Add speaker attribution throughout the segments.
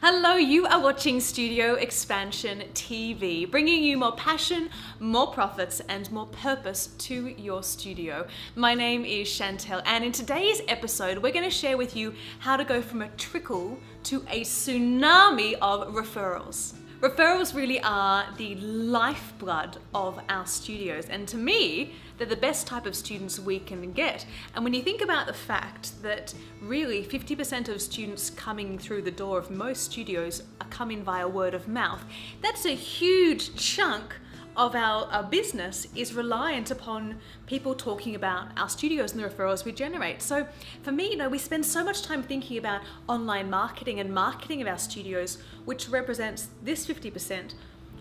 Speaker 1: Hello, you are watching Studio Expansion TV, bringing you more passion, more profits, and more purpose to your studio. My name is Chantel, and in today's episode, we're going to share with you how to go from a trickle to a tsunami of referrals. Referrals really are the lifeblood of our studios, and to me, they're the best type of students we can get. And when you think about the fact that really 50% of students coming through the door of most studios are coming via word of mouth, that's a huge chunk of our business is reliant upon people talking about our studios and the referrals we generate. So for me, we spend so much time thinking about online marketing and marketing of our studios, which represents this 50%.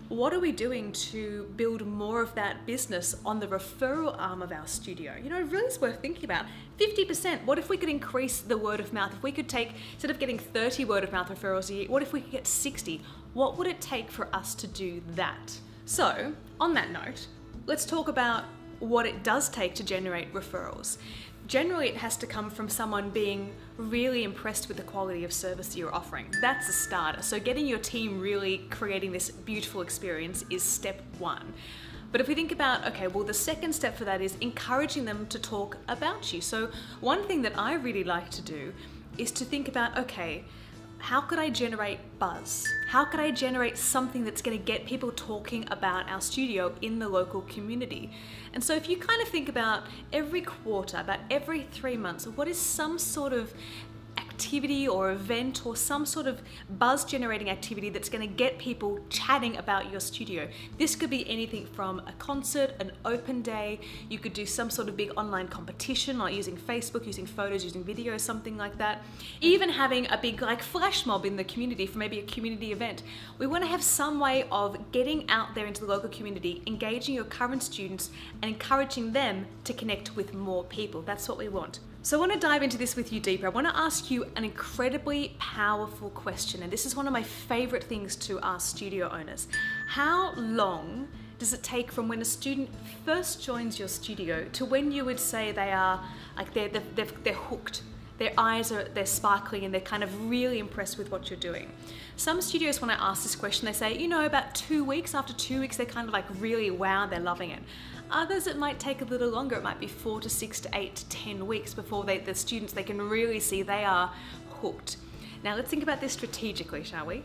Speaker 1: What are we doing to build more of that business on the referral arm of our studio? It really is worth thinking about. 50%, what if we could increase the word of mouth? If we could take, instead of getting 30 word of mouth referrals a year, what if we could get 60? What would it take for us to do that? So, on that note, let's talk about what it does take to generate referrals. Generally, it has to come from someone being really impressed with the quality of service you're offering. That's a starter. So getting your team really creating this beautiful experience is step one. But if we think about, the second step for that is encouraging them to talk about you. So one thing that I really like to do is to think about, how could I generate buzz? How could I generate something that's going to get people talking about our studio in the local community? And so if you kind of think about every quarter, about every 3 months, what is some sort of activity or event or some sort of buzz generating activity that's going to get people chatting about your studio? This could be anything from a concert, an open day. You could do some sort of big online competition, like using Facebook, using photos, using video, something like that. Even having a big flash mob in the community for maybe a community event. We want to have some way of getting out there into the local community, engaging your current students and encouraging them to connect with more people. That's what we want. So I want to dive into this with you deeper. I want to ask you an incredibly powerful question, and this is one of my favorite things to ask studio owners. How long does it take from when a student first joins your studio to when you would say they are they're hooked? Their eyes they're sparkling and they're kind of really impressed with what you're doing. Some studios, when I ask this question, they say, about 2 weeks. After 2 weeks, they're kind of really, wow, they're loving it. Others, it might take a little longer. It might be 4 to 6 to 8 to 10 weeks before the students, they can really see they are hooked. Now let's think about this strategically, shall we?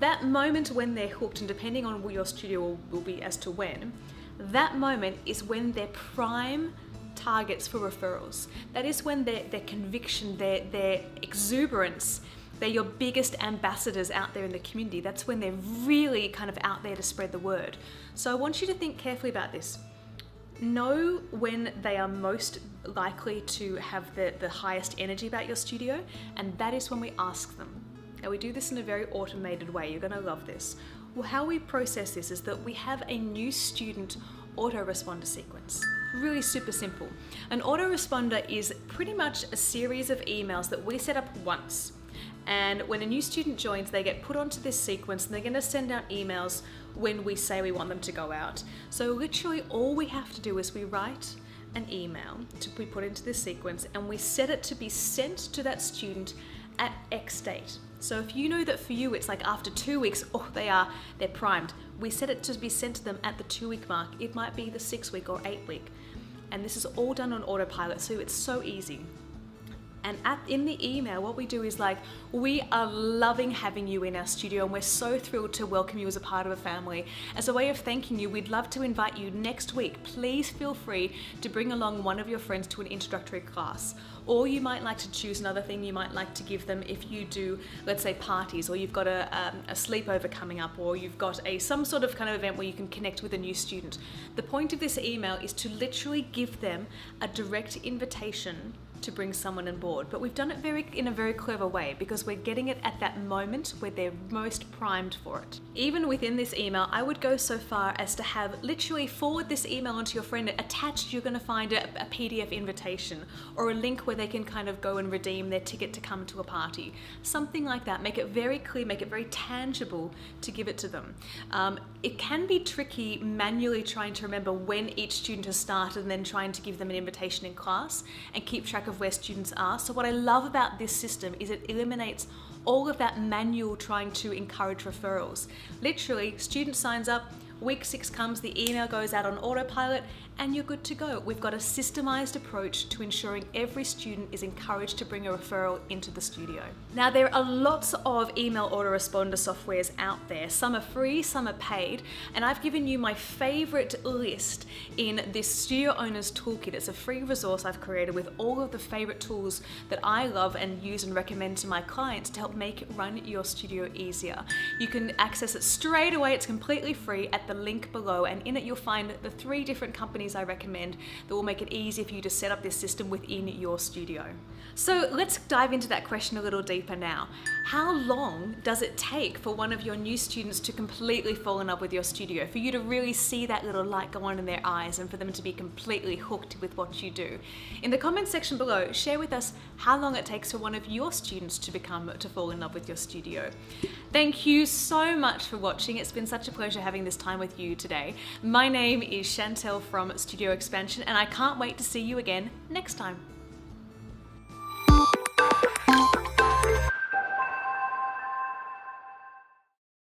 Speaker 1: That moment when they're hooked, and depending on what your studio will be as to when, that moment is when they're prime targets for referrals. That is when their conviction, their exuberance, they're your biggest ambassadors out there in the community. That's when they're really kind of out there to spread the word. So I want you to think carefully about this. Know when they are most likely to have the highest energy about your studio, and that is when we ask them. Now we do this in a very automated way. You're going to love this. Well, how we process this is that we have a new student autoresponder sequence. Really super simple. An autoresponder is pretty much a series of emails that we set up once. And when a new student joins, they get put onto this sequence and they're going to send out emails when we say we want them to go out. So literally all we have to do is we write an email to be put into this sequence and we set it to be sent to that student at X date. So if you know that for you it's after 2 weeks, they're primed. We set it to be sent to them at the 2 week mark. It might be the 6 week or 8 week. And this is all done on autopilot, so it's so easy. And in the email, what we do is we are loving having you in our studio and we're so thrilled to welcome you as a part of a family. As a way of thanking you, we'd love to invite you next week. Please feel free to bring along one of your friends to an introductory class. Or you might like to choose another thing you might like to give them if you do, let's say, parties, or you've got a sleepover coming up, or you've got some sort of kind of event where you can connect with a new student. The point of this email is to literally give them a direct invitation to bring someone on board. But we've done it in a very clever way because we're getting it at that moment where they're most primed for it. Even within this email, I would go so far as to have literally forward this email onto your friend. Attached, you're going to find a PDF invitation or a link where they can kind of go and redeem their ticket to come to a party. Something like that. Make it very clear, make it very tangible to give it to them. It can be tricky manually trying to remember when each student has started and then trying to give them an invitation in class and keep track of of where students are. So what I love about this system is it eliminates all of that manual trying to encourage referrals. Literally, student signs up, week 6 comes, the email goes out on autopilot, and you're good to go. We've got a systemized approach to ensuring every student is encouraged to bring a referral into the studio. Now, there are lots of email autoresponder softwares out there. Some are free, some are paid, and I've given you my favorite list in this Studio Owners Toolkit. It's a free resource I've created with all of the favorite tools that I love and use and recommend to my clients to help make run your studio easier. You can access it straight away. It's completely free at the link below, and in it you'll find the 3 different companies I recommend that will make it easy for you to set up this system within your studio. So let's dive into that question a little deeper now. How long does it take for one of your new students to completely fall in love with your studio, for you to really see that little light go on in their eyes and for them to be completely hooked with what you do? In the comment section below, share with us how long it takes for one of your students to fall in love with your studio. Thank you so much for watching. It's been such a pleasure having this time with you today. My name is Chantel from Studio Expansion, and I can't wait to see you again next time.